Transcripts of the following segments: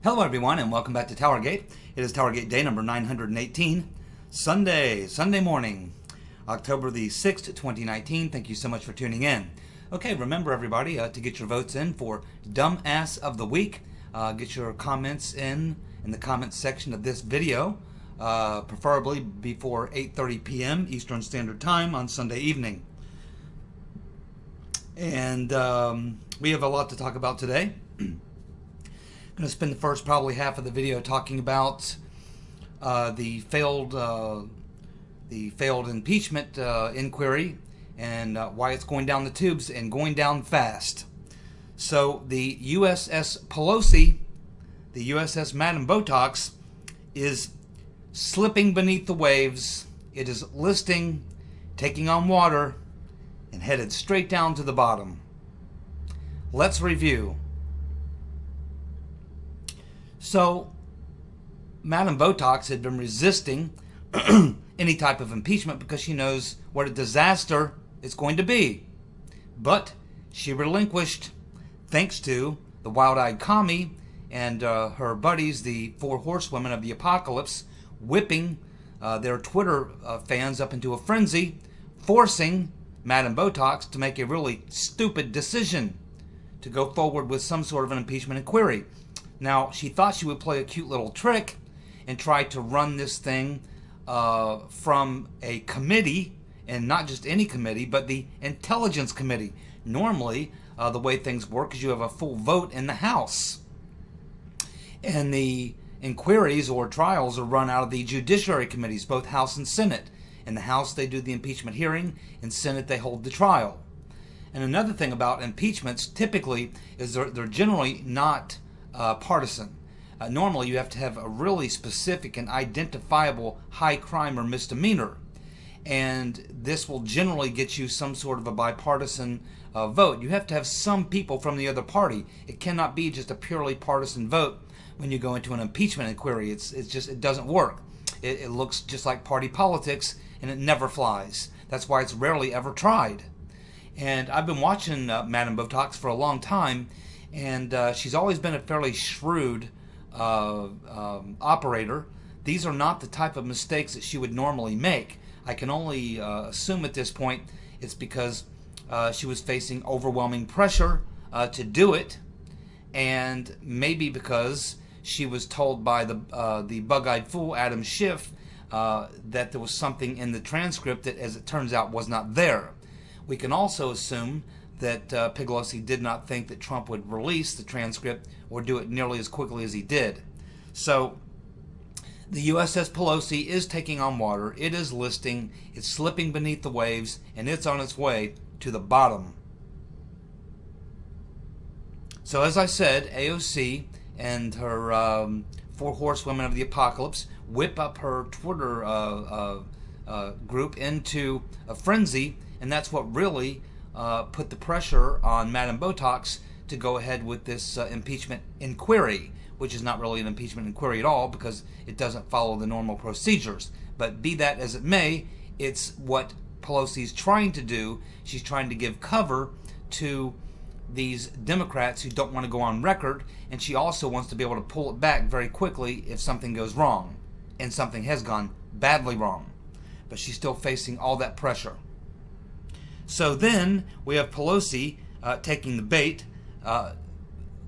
Hello everyone and welcome back to TowerGate. It is TowerGate day number 918, Sunday morning, October the 6th, 2019. Thank you so much for tuning in. Okay, remember everybody to get your votes in for Dumbass of the Week. Get your comments in the comments section of this video, preferably before 8:30 p.m. Eastern Standard Time on Sunday evening. And we have a lot to talk about today. I'm going to spend the first probably half of the video talking about the failed impeachment inquiry and why it's going down the tubes and going down fast. So the USS Pelosi, the USS Madam Botox, is slipping beneath the waves. It is listing, taking on water, and headed straight down to the bottom. Let's review. So, Madam Botox had been resisting any type of impeachment because she knows what a disaster it's going to be. But she relinquished thanks to the wild-eyed commie and her buddies, the four horsewomen of the apocalypse, whipping their Twitter fans up into a frenzy, forcing Madam Botox to make a really stupid decision to go forward with some sort of an impeachment inquiry. Now, she thought she would play a cute little trick and try to run this thing from a committee, and not just any committee, but the Intelligence Committee. Normally, the way things work is you have a full vote in the House. And the inquiries or trials are run out of the Judiciary Committees, both House and Senate. In the House, they do the impeachment hearing. In Senate, they hold the trial. And another thing about impeachments, typically, is they're generally not partisan. Normally you have to have a really specific and identifiable high crime or misdemeanor, and this will generally get you some sort of a bipartisan vote. You have to have some people from the other party. It cannot be just a purely partisan vote when you go into an impeachment inquiry. It doesn't work. It looks just like party politics, and it never flies. That's why it's rarely ever tried. And I've been watching Madam Botox for a long time, and she's always been a fairly shrewd operator. These are not the type of mistakes that she would normally make. I can only assume at this point it's because she was facing overwhelming pressure to do it, and maybe because she was told by the bug-eyed fool Adam Schiff that there was something in the transcript that, as it turns out, was not there. We can also assume that Pelosi did not think that Trump would release the transcript or do it nearly as quickly as he did. So the USS Pelosi is taking on water. It is listing. It's slipping beneath the waves, and it's on its way to the bottom. So as I said, AOC and her four horsewomen of the apocalypse whip up her Twitter group into a frenzy, and that's what really put the pressure on Madam Botox to go ahead with this impeachment inquiry, which is not really an impeachment inquiry at all because it doesn't follow the normal procedures. But be that as it may, it's what Pelosi's trying to do. She's trying to give cover to these Democrats who don't want to go on record, and she also wants to be able to pull it back very quickly if something goes wrong, and something has gone badly wrong. But she's still facing all that pressure. So then we have Pelosi taking the bait,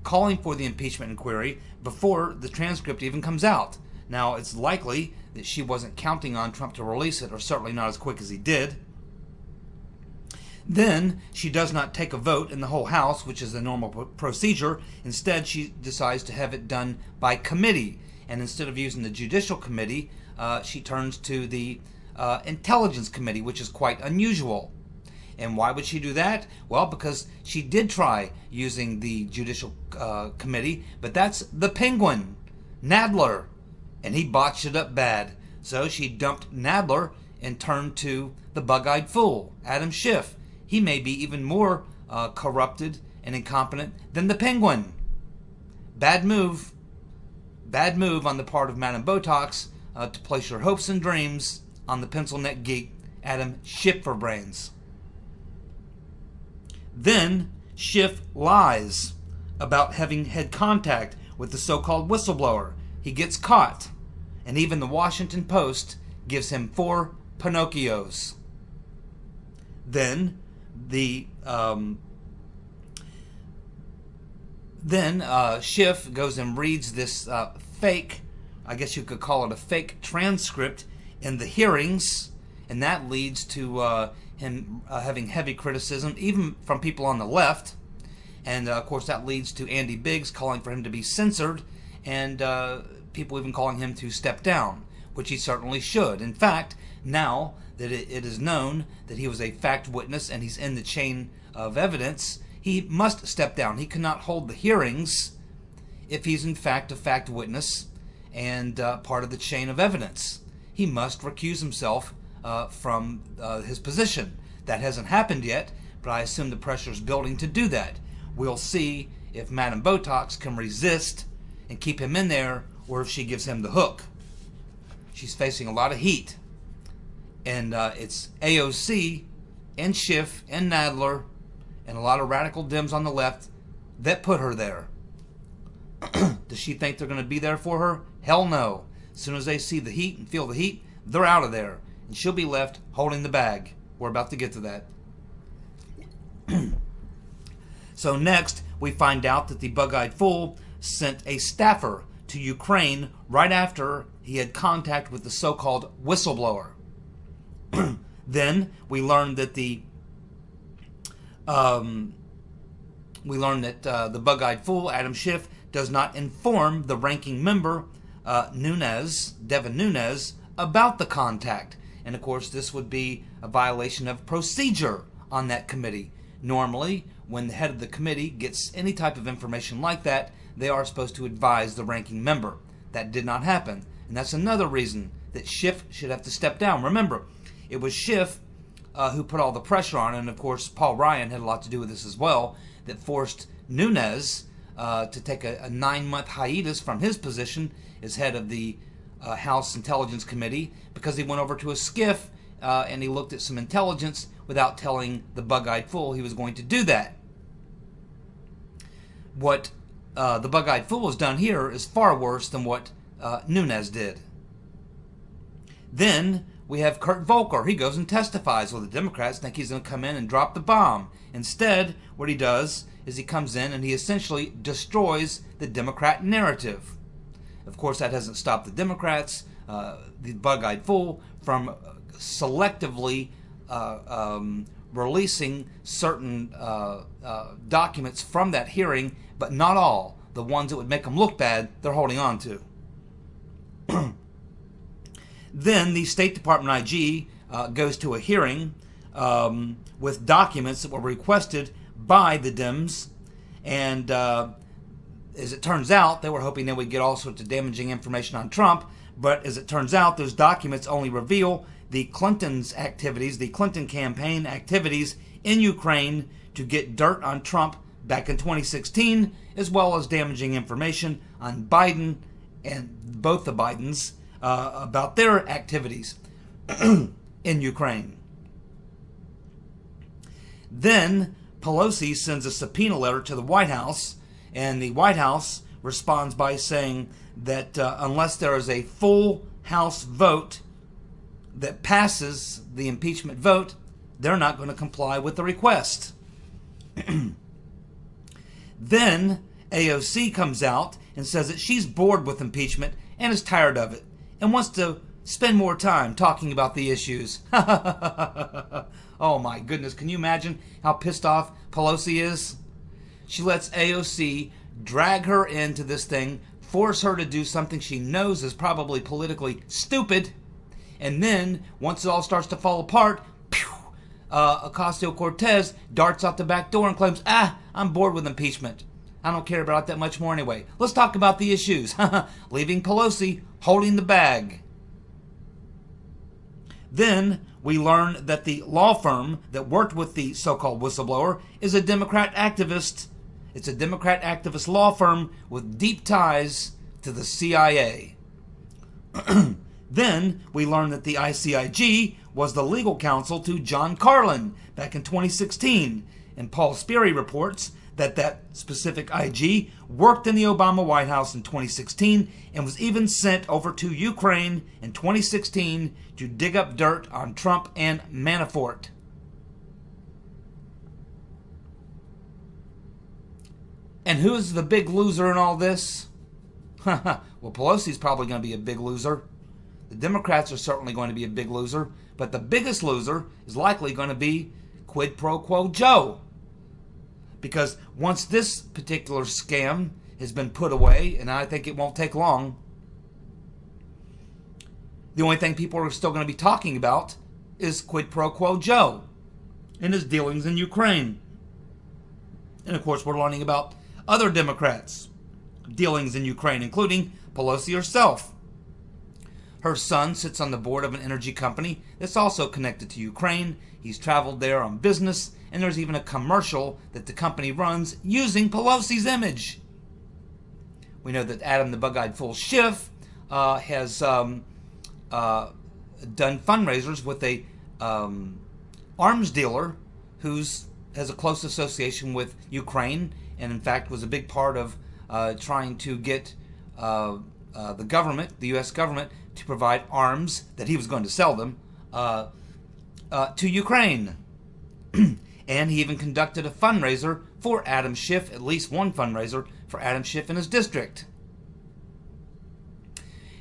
calling for the impeachment inquiry before the transcript even comes out. Now, it's likely that she wasn't counting on Trump to release it, or certainly not as quick as he did. Then she does not take a vote in the whole House, which is the normal procedure. Instead, she decides to have it done by committee. And instead of using the Judicial Committee, she turns to the Intelligence Committee, which is quite unusual. And why would she do that? Well, because she did try using the Judicial Committee, but that's the Penguin, Nadler, and he botched it up bad. So she dumped Nadler and turned to the bug-eyed fool, Adam Schiff. He may be even more corrupted and incompetent than the Penguin. Bad move. Bad move on the part of Madam Botox to place your hopes and dreams on the pencil neck geek, Adam Schiff for brains. Then Schiff lies about having had contact with the so-called whistleblower. He gets caught, and even the Washington Post gives him 4 Pinocchios. Then Schiff goes and reads this fake, I guess you could call it a fake transcript in the hearings, and that leads to him having heavy criticism, even from people on the left. And of course that leads to Andy Biggs calling for him to be censored, and people even calling him to step down, which he certainly should. In fact, now that it is known that he was a fact witness and he's in the chain of evidence, he must step down. He cannot hold the hearings if he's in fact a fact witness and part of the chain of evidence. He must recuse himself from his position. That hasn't happened yet, but I assume the pressure is building to do that. We'll see if Madam Botox can resist and keep him in there, or if she gives him the hook. She's facing a lot of heat. And it's AOC and Schiff and Nadler and a lot of radical Dems on the left that put her there. Does she think they're going to be there for her? Hell no. As soon as they see the heat and feel the heat, they're out of there. And she'll be left holding the bag. We're about to get to that. So next, we find out that the bug-eyed fool sent a staffer to Ukraine right after he had contact with the so-called whistleblower. Then we learned that the bug-eyed fool, Adam Schiff, does not inform the ranking member, Devin Nunes, about the contact. And of course, this would be a violation of procedure on that committee. Normally, when the head of the committee gets any type of information like that, they are supposed to advise the ranking member. That did not happen. And that's another reason that Schiff should have to step down. Remember, it was Schiff who put all the pressure on, and of course Paul Ryan had a lot to do with this as well, that forced Nunes to take a 9-month hiatus from his position as head of the House Intelligence Committee, because he went over to a Schiff and he looked at some intelligence without telling the bug-eyed fool he was going to do that. What the bug-eyed fool has done here is far worse than what Nunes did. Then we have Kurt Volker. He goes and testifies. Well, the Democrats think he's going to come in and drop the bomb. Instead, what he does is he comes in and he essentially destroys the Democrat narrative. Of course, that hasn't stopped the Democrats, the bug-eyed fool, from selectively releasing certain documents from that hearing, but not all. The ones that would make them look bad, they're holding on to. Then the State Department IG goes to a hearing with documents that were requested by the Dems, and as it turns out, they were hoping they would get all sorts of damaging information on Trump, but as it turns out, those documents only reveal the Clinton's activities, the Clinton campaign activities in Ukraine to get dirt on Trump back in 2016, as well as damaging information on Biden and both the Bidens about their activities in Ukraine. Then Pelosi sends a subpoena letter to the White House, and the White House responds by saying that unless there is a full House vote that passes the impeachment vote, they're not going to comply with the request. Then AOC comes out and says that she's bored with impeachment and is tired of it and wants to spend more time talking about the issues. Oh my goodness, can you imagine how pissed off Pelosi is? She lets AOC drag her into this thing, force her to do something she knows is probably politically stupid, and then, once it all starts to fall apart, Ocasio-Cortez darts out the back door and claims, I'm bored with impeachment. I don't care about it that much more anyway. Let's talk about the issues. Leaving Pelosi holding the bag. Then we learn that the law firm that worked with the so-called whistleblower is a Democrat activist. It's a Democrat activist law firm with deep ties to the CIA. Then we learn that the ICIG was the legal counsel to John Carlin back in 2016. And Paul Sperry reports that specific IG worked in the Obama White House in 2016 and was even sent over to Ukraine in 2016 to dig up dirt on Trump and Manafort. And who's the big loser in all this? Well, Pelosi's probably going to be a big loser. The Democrats are certainly going to be a big loser. But the biggest loser is likely going to be quid pro quo Joe. Because once this particular scam has been put away, and I think it won't take long, the only thing people are still going to be talking about is quid pro quo Joe and his dealings in Ukraine. And of course, we're learning about other Democrats' dealings in Ukraine, including Pelosi herself. Her son sits on the board of an energy company that's also connected to Ukraine. He's traveled there on business, and there's even a commercial that the company runs using Pelosi's image. We know that Adam the Bug-Eyed Fool Schiff has done fundraisers with a arms dealer who has a close association with Ukraine, and in fact was a big part of trying to get the government, the U.S. government, to provide arms that he was going to sell them to Ukraine. And he even conducted a fundraiser for Adam Schiff, at least one fundraiser for Adam Schiff in his district.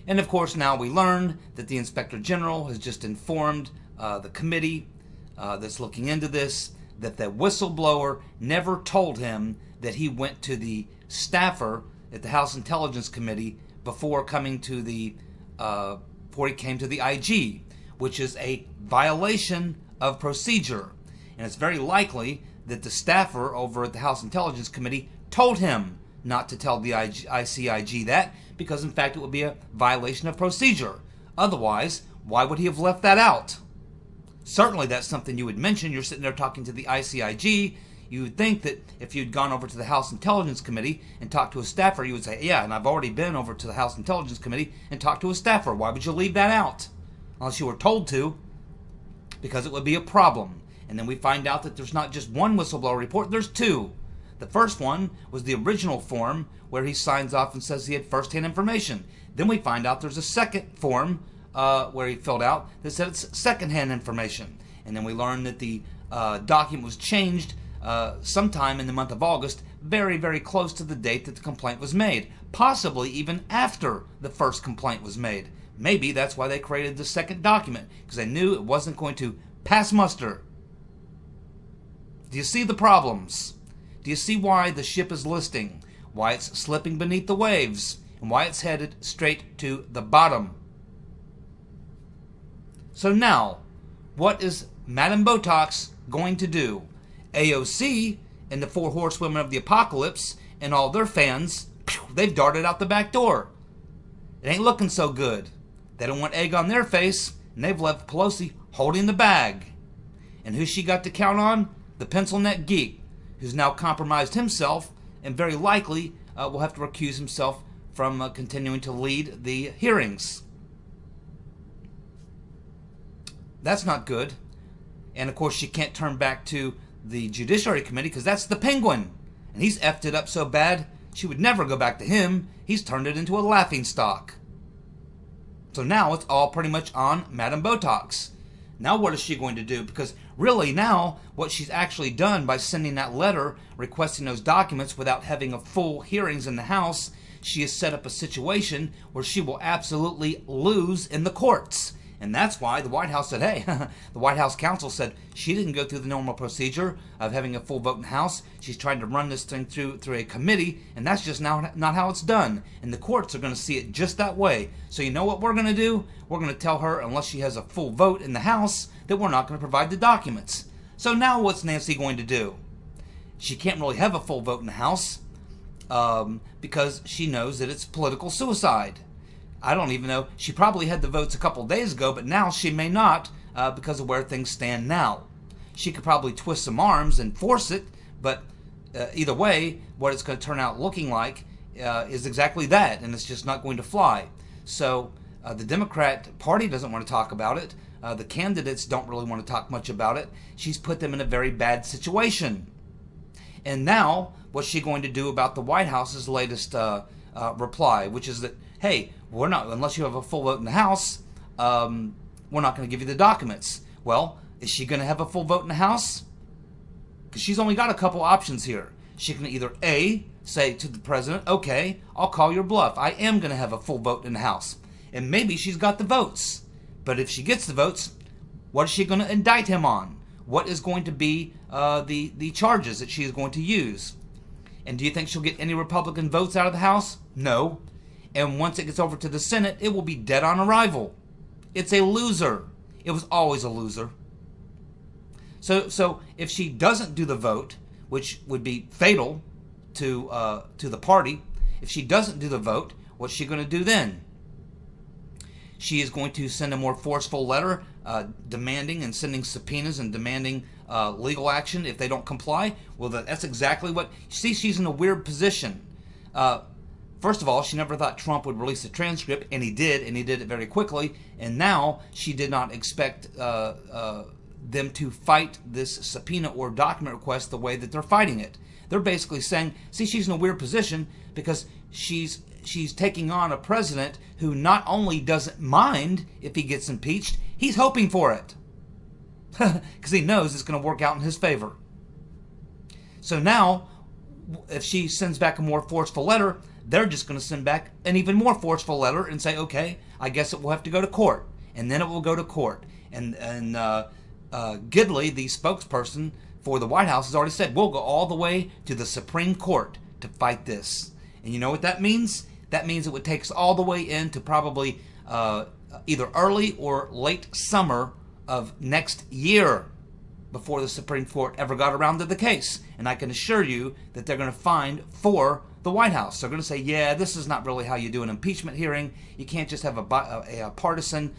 And of course, now we learn that the Inspector General has just informed the committee that's looking into this that the whistleblower never told him that he went to the staffer at the House Intelligence Committee before coming to the before he came to the IG, which is a violation of procedure. And it's very likely that the staffer over at the House Intelligence Committee told him not to tell the ICIG that, because in fact it would be a violation of procedure. Otherwise, why would he have left that out? Certainly that's something you would mention. You're sitting there talking to the ICIG. You would think that if you'd gone over to the House Intelligence Committee and talked to a staffer, you would say, yeah, and I've already been over to the House Intelligence Committee and talked to a staffer. Why would you leave that out? Unless you were told to, because it would be a problem. And then we find out that there's not just one whistleblower report, there's two. The first one was the original form where he signs off and says he had first-hand information. Then we find out there's a second form where he filled out that said it's second-hand information. And then we learn that the document was changed sometime in the month of August, very, very close to the date that the complaint was made, possibly even after the first complaint was made. Maybe that's why they created the second document, because they knew it wasn't going to pass muster. Do you see the problems? Do you see why the ship is listing, why it's slipping beneath the waves, and why it's headed straight to the bottom? So now, what is Madame Botox going to do? AOC and the four horsewomen of the apocalypse and all their fans, they've darted out the back door. It ain't looking so good. They don't want egg on their face, and they've left Pelosi holding the bag. And who she got to count on? The pencil neck geek, who's now compromised himself and very likely will have to recuse himself from continuing to lead the hearings. That's not good. And of course she can't turn back to the Judiciary Committee because that's the Penguin. And he's effed it up so bad she would never go back to him. He's turned it into a laughingstock. So now it's all pretty much on Madame Botox. Now what is she going to do? Because really now what she's actually done by sending that letter requesting those documents without having a full hearings in the House, she has set up a situation where she will absolutely lose in the courts. And that's why the White House said, hey, the White House counsel said she didn't go through the normal procedure of having a full vote in the House. She's trying to run this thing through a committee, and that's just not how it's done. And the courts are going to see it just that way. So you know what we're going to do? We're going to tell her, unless she has a full vote in the House, that we're not going to provide the documents. So now what's Nancy going to do? She can't really have a full vote in the House because she knows that it's political suicide. I don't even know. She probably had the votes a couple days ago, but now she may not because of where things stand now. She could probably twist some arms and force it, but either way, what it's going to turn out looking like is exactly that, and it's just not going to fly. So the Democrat Party doesn't want to talk about it. The candidates don't really want to talk much about it. She's put them in a very bad situation. And now what's she going to do about the White House's latest reply, which is that, hey, we're not, unless you have a full vote in the House, we're not going to give you the documents. Well, is she going to have a full vote in the House? Because she's only got a couple options here. She can either A, say to the president, okay, I'll call your bluff. I am going to have a full vote in the House. And maybe she's got the votes. But if she gets the votes, what is she going to indict him on? What is going to be the charges that she is going to use? And do you think she'll get any Republican votes out of the House? No. And once it gets over to the Senate, it will be dead on arrival. It's a loser. It was always a loser. So if she doesn't do the vote, which would be fatal to the party, if she doesn't do the vote, what's she going to do then? She is going to send a more forceful letter demanding and sending subpoenas and demanding legal action if they don't comply. Well, that's exactly what... See, she's in a weird position. First of all, she never thought Trump would release a transcript, and he did it very quickly. And now she did not expect them to fight this subpoena or document request the way that they're fighting it. They're basically saying, see, she's in a weird position because she's taking on a president who not only doesn't mind if he gets impeached, he's hoping for it. Because he knows it's going to work out in his favor. So now, if she sends back a more forceful letter, they're just going to send back an even more forceful letter and say, okay, I guess it will have to go to court. And then it will go to court. And Gidley, the spokesperson for the White House, has already said, we'll go all the way to the Supreme Court to fight this. And you know what that means? That means it would take us all the way into probably either early or late summer of next year before the Supreme Court ever got around to the case. And I can assure you that they're going to find for the White House. They're going to say, yeah, this is not really how you do an impeachment hearing. You can't just have a partisan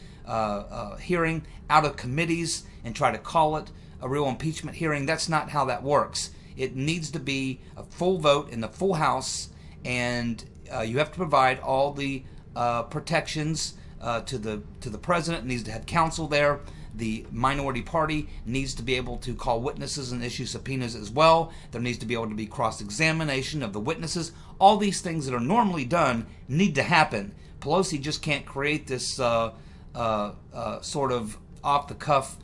hearing out of committees and try to call it a real impeachment hearing. That's not how that works. It needs to be a full vote in the full House, and you have to provide all the protections to the president. It needs to have counsel there. The minority party needs to be able to call witnesses and issue subpoenas as well. There needs to be able to be cross-examination of the witnesses. All these things that are normally done need to happen. Pelosi just can't create this sort of off-the-cuff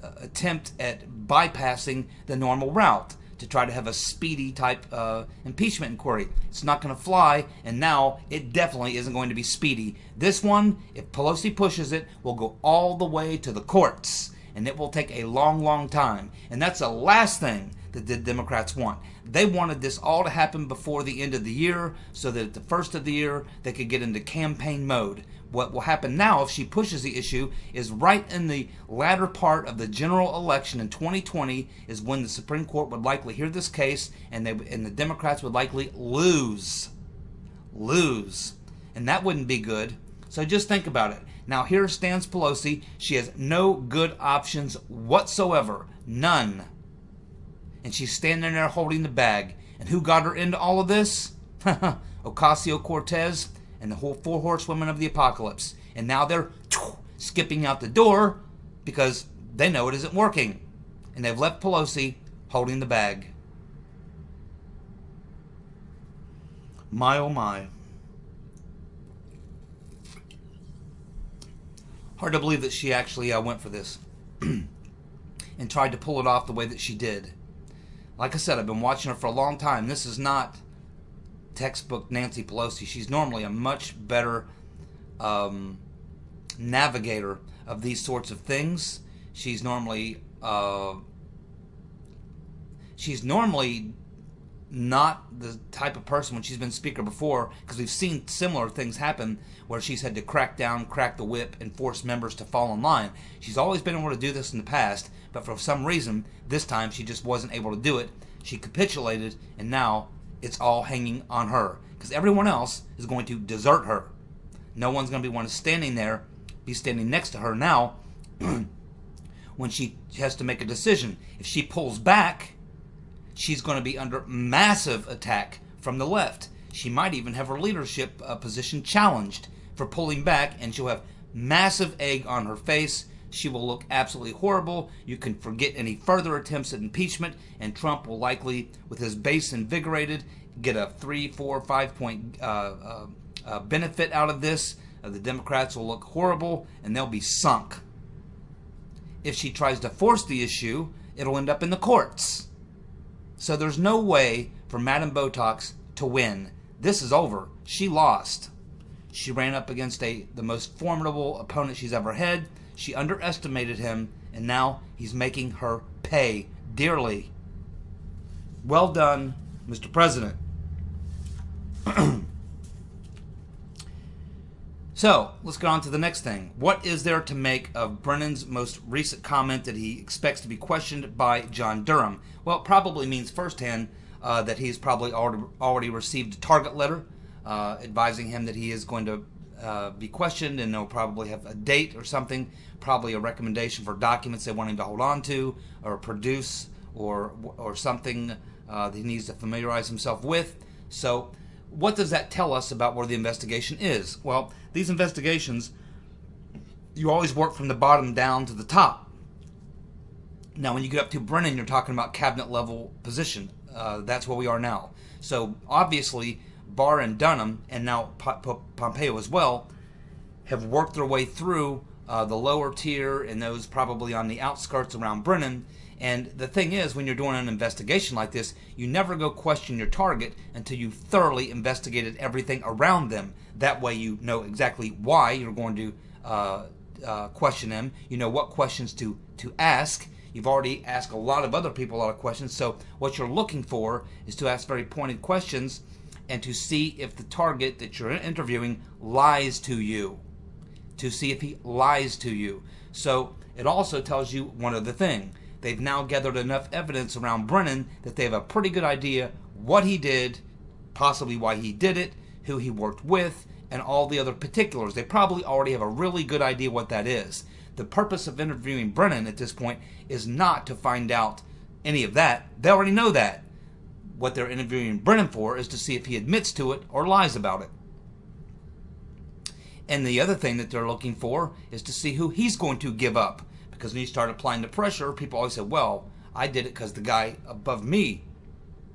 attempt at bypassing the normal route to try to have a speedy type impeachment inquiry. It's not going to fly, and now it definitely isn't going to be speedy. This one, if Pelosi pushes it, will go all the way to the courts, and it will take a long, long time. And that's the last thing that the Democrats want. They wanted this all to happen before the end of the year so that at the first of the year they could get into campaign mode. What will happen now if she pushes the issue is right in the latter part of the general election in 2020 is when the Supreme Court would likely hear this case, and the Democrats would likely lose. And that wouldn't be good. So just think about it. Now here stands Pelosi. She has no good options whatsoever. None. And she's standing there holding the bag. And who got her into all of this? Ocasio-Cortez and the whole four horsewomen of the apocalypse. And now they're skipping out the door because they know it isn't working. And they've left Pelosi holding the bag. My oh my. Hard to believe that she actually went for this and tried to pull it off the way that she did. Like I said, I've been watching her for a long time. This is not textbook Nancy Pelosi. She's normally a much better navigator of these sorts of things. She's normally not the type of person when she's been speaker before, because we've seen similar things happen where she's had to crack the whip, and force members to fall in line. She's always been able to do this in the past, but for some reason, this time she just wasn't able to do it. She capitulated, and now it's all hanging on her, because everyone else is going to desert her. No one's going to be standing next to her now when she has to make a decision. If she pulls back, she's going to be under massive attack from the left. She might even have her leadership position challenged for pulling back, and she'll have massive egg on her face. She will look absolutely horrible. You can forget any further attempts at impeachment, and Trump will likely, with his base invigorated, get a 3, 4, 5 point benefit out of this. The Democrats will look horrible, and they'll be sunk. If she tries to force the issue, it'll end up in the courts. So there's no way for Madame Botox to win. This is over. She lost. She ran up against the most formidable opponent she's ever had. She underestimated him, and now he's making her pay dearly. Well done, Mr. President. So, let's go on to the next thing. What is there to make of Brennan's most recent comment that he expects to be questioned by John Durham? Well, it probably means firsthand that he's probably already received a target letter advising him that he is going to be questioned, and they'll probably have a date or something, probably a recommendation for documents they want him to hold on to or produce or something that he needs to familiarize himself with. So what does that tell us about where the investigation is? Well, these investigations, you always work from the bottom down to the top. Now, when you get up to Brennan, you're talking about cabinet level position. That's where we are now. So obviously, Barr and Durham, and now Pompeo as well, have worked their way through the lower tier and those probably on the outskirts around Brennan. And the thing is, when you're doing an investigation like this, you never go question your target until you've thoroughly investigated everything around them. That way you know exactly why you're going to question them. You know what questions to ask. You've already asked a lot of other people a lot of questions. So what you're looking for is to ask very pointed questions and to see if the target that you're interviewing lies to you. To see if he lies to you. So it also tells you one other thing. They've now gathered enough evidence around Brennan that they have a pretty good idea what he did, possibly why he did it, who he worked with, and all the other particulars. They probably already have a really good idea what that is. The purpose of interviewing Brennan at this point is not to find out any of that. They already know that. What they're interviewing Brennan for is to see if he admits to it or lies about it. And the other thing that they're looking for is to see who he's going to give up. Because when you start applying the pressure, people always say, well, I did it because the guy above me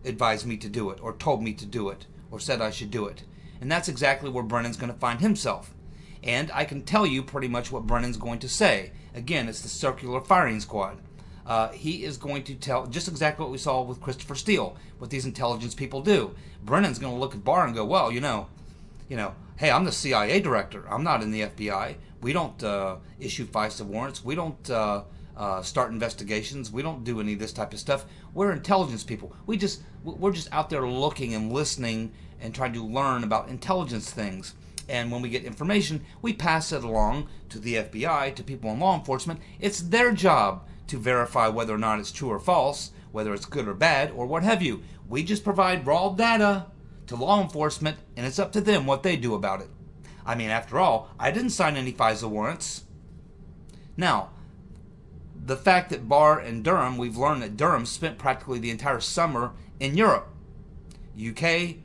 advised me to do it, or told me to do it, or said I should do it. And that's exactly where Brennan's going to find himself. And I can tell you pretty much what Brennan's going to say. Again, it's the circular firing squad. He is going to tell just exactly what we saw with Christopher Steele, what these intelligence people do. Brennan's going to look at Barr and go, well, you know, hey, I'm the CIA director. I'm not in the FBI. We don't issue FISA warrants. We don't start investigations. We don't do any of this type of stuff. We're intelligence people. We're just out there looking and listening and trying to learn about intelligence things. And when we get information, we pass it along to the FBI, to people in law enforcement. It's their job to verify whether or not it's true or false, whether it's good or bad, or what have you. We just provide raw data to law enforcement, and it's up to them what they do about it. I mean, after all, I didn't sign any FISA warrants. Now, the fact that Barr and Durham, we've learned that Durham spent practically the entire summer in Europe, UK,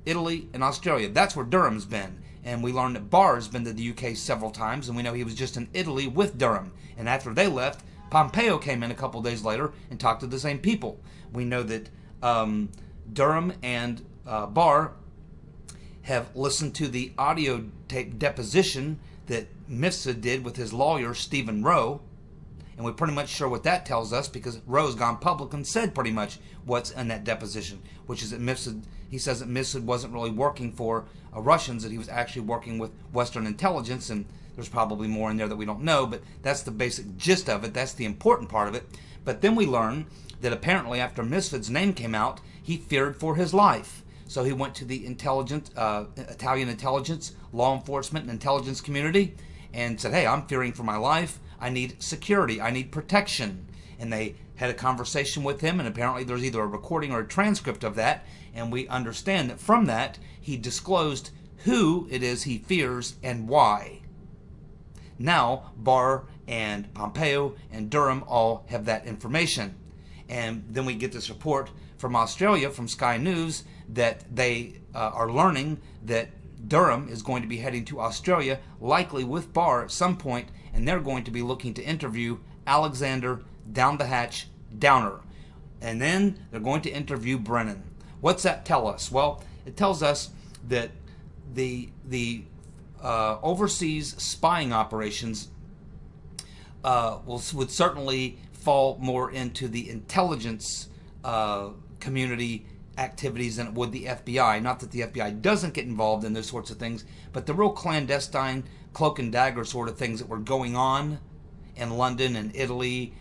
Italy, and Australia. That's where Durham's been. And we learned that Barr's been to the UK several times, and we know he was just in Italy with Durham. And after they left, Pompeo came in a couple days later and talked to the same people. We know that Durham and Barr have listened to the audio tape deposition that Mifsud did with his lawyer, Stephen Rowe. And we're pretty much sure what that tells us because Rowe's gone public and said pretty much what's in that deposition, which is that Mifsud, he says that Mifsud wasn't really working for Russians, that he was actually working with Western intelligence, and there's probably more in there that we don't know, but that's the basic gist of it. That's the important part of it. But then we learn that apparently after Mifsud's name came out, he feared for his life. So he went to the Italian intelligence, law enforcement, and intelligence community and said, hey, I'm fearing for my life. I need security. I need protection. And they had a conversation with him, and apparently there's either a recording or a transcript of that, and we understand that from that, he disclosed who it is he fears and why. Now, Barr and Pompeo and Durham all have that information. And then we get this report from Australia, from Sky News, that they are learning that Durham is going to be heading to Australia, likely with Barr at some point, and they're going to be looking to interview Alexander Down the Hatch Downer. And then they're going to interview Brennan. What's that tell us? Well, it tells us that the overseas spying operations would certainly fall more into the intelligence community activities than it would the FBI. Not that the FBI doesn't get involved in those sorts of things, but the real clandestine cloak and dagger sort of things that were going on in London and Italy,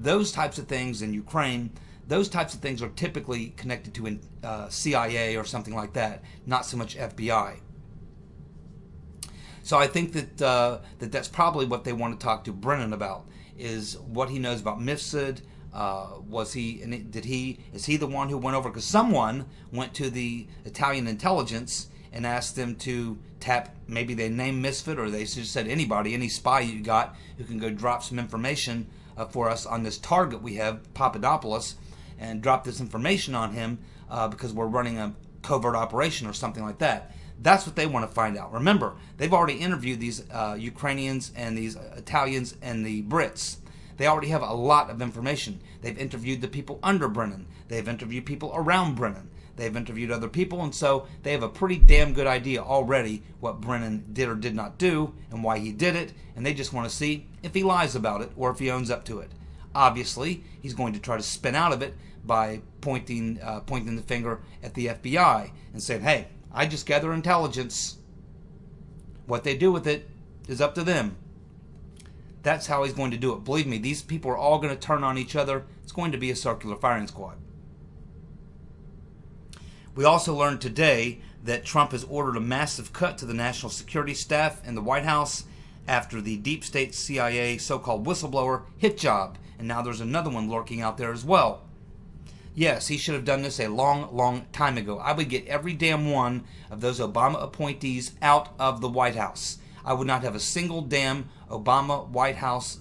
those types of things in Ukraine, those types of things are typically connected to CIA or something like that, not so much FBI. So I think that that's probably what they want to talk to Brennan about, is what he knows about Mifsud. Is he the one who went over? Because someone went to the Italian intelligence and asked them to tap, maybe they named Mifsud, or they just said anybody, any spy you got who can go drop some information for us on this target we have, Papadopoulos, and drop this information on him because we're running a covert operation or something like that. That's what they want to find out. Remember, they've already interviewed these Ukrainians and these Italians and the Brits. They already have a lot of information. They've interviewed the people under Brennan. They've interviewed people around Brennan. They've interviewed other people, and so they have a pretty damn good idea already what Brennan did or did not do and why he did it, and they just want to see if he lies about it or if he owns up to it. Obviously, he's going to try to spin out of it by pointing the finger at the FBI and saying, hey, I just gather intelligence. What they do with it is up to them. That's how he's going to do it. Believe me, these people are all going to turn on each other. It's going to be a circular firing squad. We also learned today that Trump has ordered a massive cut to the national security staff in the White House after the deep state CIA so-called whistleblower hit job. And now there's another one lurking out there as well. Yes, he should have done this a long, long time ago. I would get every damn one of those Obama appointees out of the White House. I would not have a single damn Obama White House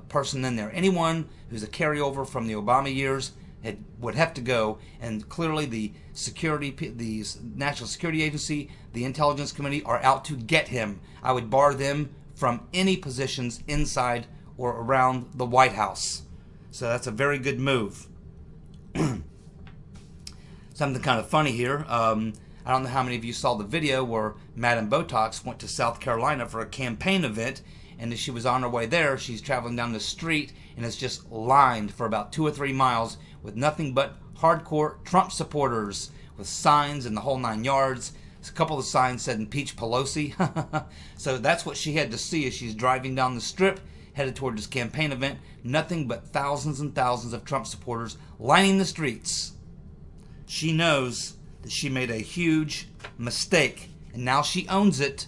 person in there. Anyone who's a carryover from the Obama years would have to go. And clearly the National Security Agency, the Intelligence Committee are out to get him. I would bar them from any positions inside or around the White House. So that's a very good move. Something kind of funny here. I don't know how many of you saw the video where Madam Botox went to South Carolina for a campaign event, and as she was on her way there, she's traveling down the street, and it's just lined for about 2 or 3 miles with nothing but hardcore Trump supporters with signs and the whole 9 yards. A couple of signs said impeach Pelosi. So that's what she had to see as she's driving down the strip, headed toward this campaign event. Nothing but thousands and thousands of Trump supporters lining the streets. She knows that she made a huge mistake, and now she owns it,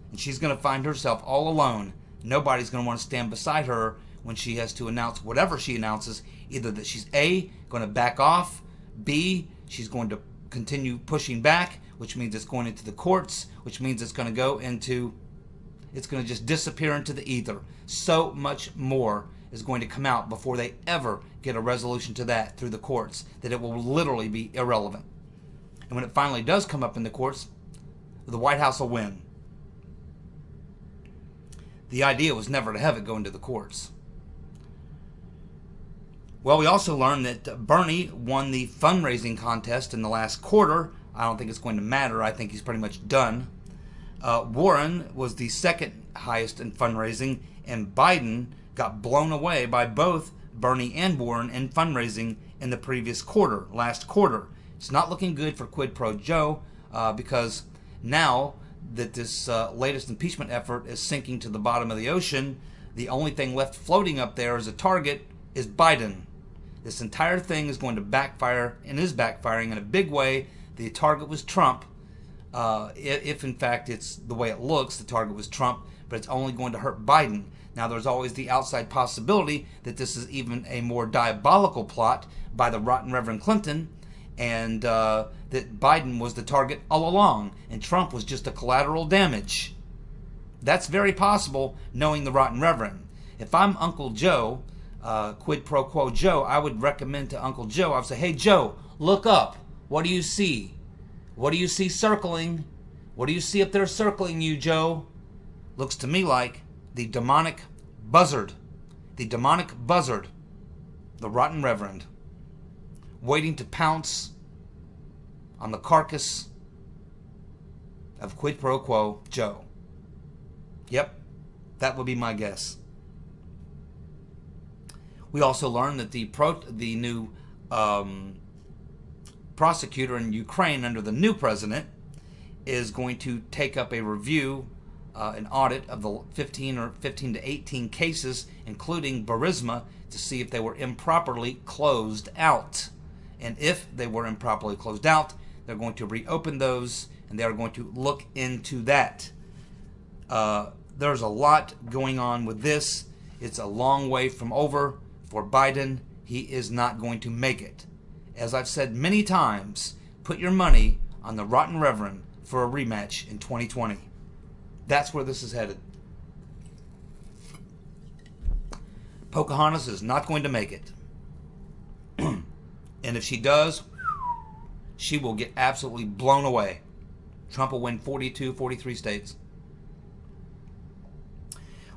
and she's going to find herself all alone. Nobody's going to want to stand beside her when she has to announce whatever she announces, either that she's A, going to back off, B, she's going to continue pushing back, which means it's going into the courts, which means it's going to just disappear into the ether. So much more is going to come out before they ever get a resolution to that through the courts that it will literally be irrelevant. And when it finally does come up in the courts, the White House will win. The idea was never to have it go into the courts. Well, we also learned that Bernie won the fundraising contest in the last quarter. I don't think it's going to matter. I think he's pretty much done. Warren was the second highest in fundraising, and Biden got blown away by both Bernie and Warren in fundraising in the previous quarter, last quarter. It's not looking good for Quid Pro Joe because now that this latest impeachment effort is sinking to the bottom of the ocean, the only thing left floating up there as a target is Biden. This entire thing is going to backfire and is backfiring in a big way. The target was Trump. If in fact it's the way it looks, the target was Trump, but it's only going to hurt Biden. Now there's always the outside possibility that this is even a more diabolical plot by the rotten Reverend Clinton, and that Biden was the target all along, and Trump was just a collateral damage. That's very possible, knowing the rotten Reverend. If I'm Uncle Joe, Quid Pro Quo Joe, I would recommend to Uncle Joe, I would say, hey Joe, look up. What do you see? What do you see circling? What do you see up there circling you, Joe? Looks to me like the demonic buzzard, the rotten reverend, waiting to pounce on the carcass of quid pro quo Joe. Yep, that would be my guess. We also learned that the new prosecutor in Ukraine under the new president is going to take up a review, an audit of the 15 to 18 cases, including Burisma, to see if they were improperly closed out. And if they were improperly closed out, they're going to reopen those, and they're going to look into that. There's a lot going on with this. It's a long way from over for Biden. He is not going to make it. As I've said many times, put your money on the rotten reverend for a rematch in 2020. That's where this is headed. Pocahontas is not going to make it. And if she does, she will get absolutely blown away. Trump will win 42, 43 states.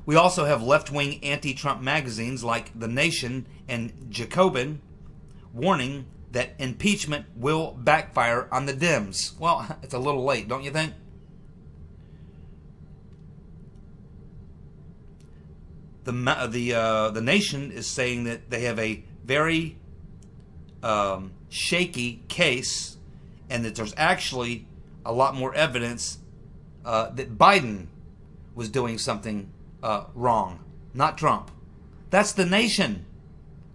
We also have left-wing anti-Trump magazines like The Nation and Jacobin warning that impeachment will backfire on the Dems. Well, it's a little late, don't you think? The Nation is saying that they have a very shaky case, and that there's actually a lot more evidence that Biden was doing something wrong, not Trump. That's The Nation.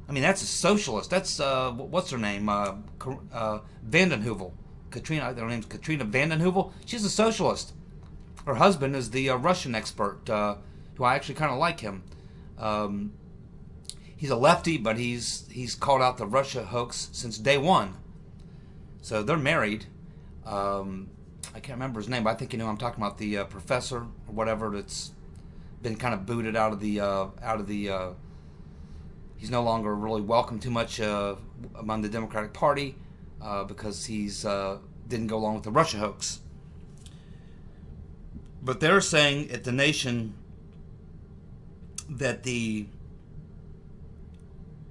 I mean, that's a socialist. That's what's her name? Vanden Heuvel. Katrina. Her name's Katrina Vanden Heuvel. She's a socialist. Her husband is the Russian expert, who I actually kind of like him. He's a lefty, but he's called out the Russia hoax since day one. So they're married. I can't remember his name, but I think you know I'm talking about, the professor or whatever that's been kind of booted out of the. He's no longer really welcome too much among the Democratic Party because he's didn't go along with the Russia hoax. But they're saying at The Nation that the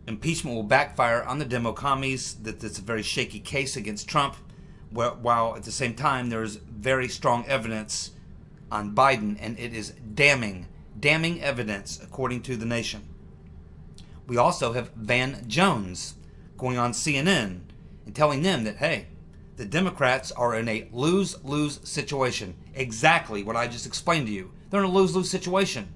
impeachment will backfire on the Demo commies, that it's a very shaky case against Trump, while at the same time there's very strong evidence on Biden, and it is damning evidence according to The Nation. We also have Van Jones going on CNN and telling them that, hey, the Democrats are in a lose-lose situation. Exactly what I just explained to you. They're in a lose-lose situation.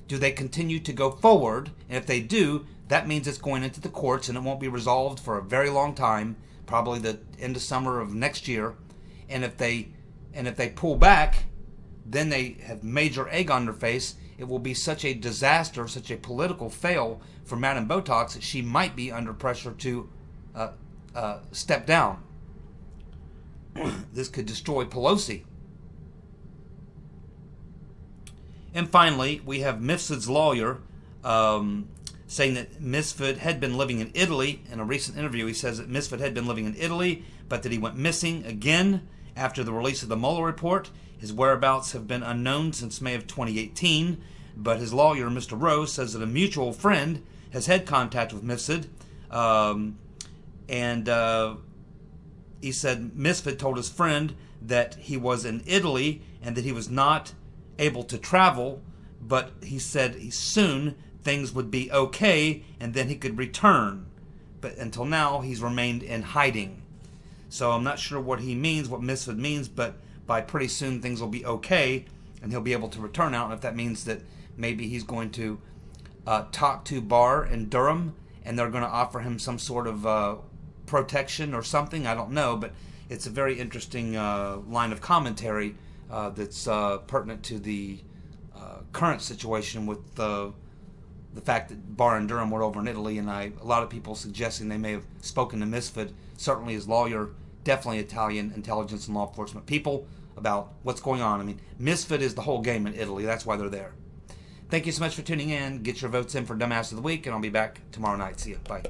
Do they continue to go forward? And if they do, that means it's going into the courts and it won't be resolved for a very long time, probably the end of summer of next year. And if they pull back, then they have major egg on their face. It will be such a disaster, such a political fail for Madam Botox that she might be under pressure to step down. This could destroy Pelosi. And finally, we have Mifsud's lawyer saying that Mifsud had been living in Italy. In a recent interview, he says that Mifsud had been living in Italy, but that he went missing again after the release of the Mueller report. His whereabouts have been unknown since May of 2018, but his lawyer, Mr. Rose, says that a mutual friend has had contact with Mifsud, and he said Mifsud told his friend that he was in Italy and that he was not able to travel, but he said soon things would be okay and then he could return. But until now, he's remained in hiding. So I'm not sure what he means, what Mifsud means, but by pretty soon things will be okay and he'll be able to return out. And if that means that maybe he's going to talk to Barr and Durham and they're going to offer him some sort of protection or something, I don't know, but it's a very interesting line of commentary that's pertinent to the current situation with the fact that Barr and Durham were over in Italy, and a lot of people suggesting they may have spoken to Mifsud, certainly his lawyer, definitely Italian intelligence and law enforcement people, about what's going on. I mean, Mifsud is the whole game in Italy. That's why they're there. Thank you so much for tuning in. Get your votes in for Dumbass of the Week, and I'll be back tomorrow night. See you. Bye.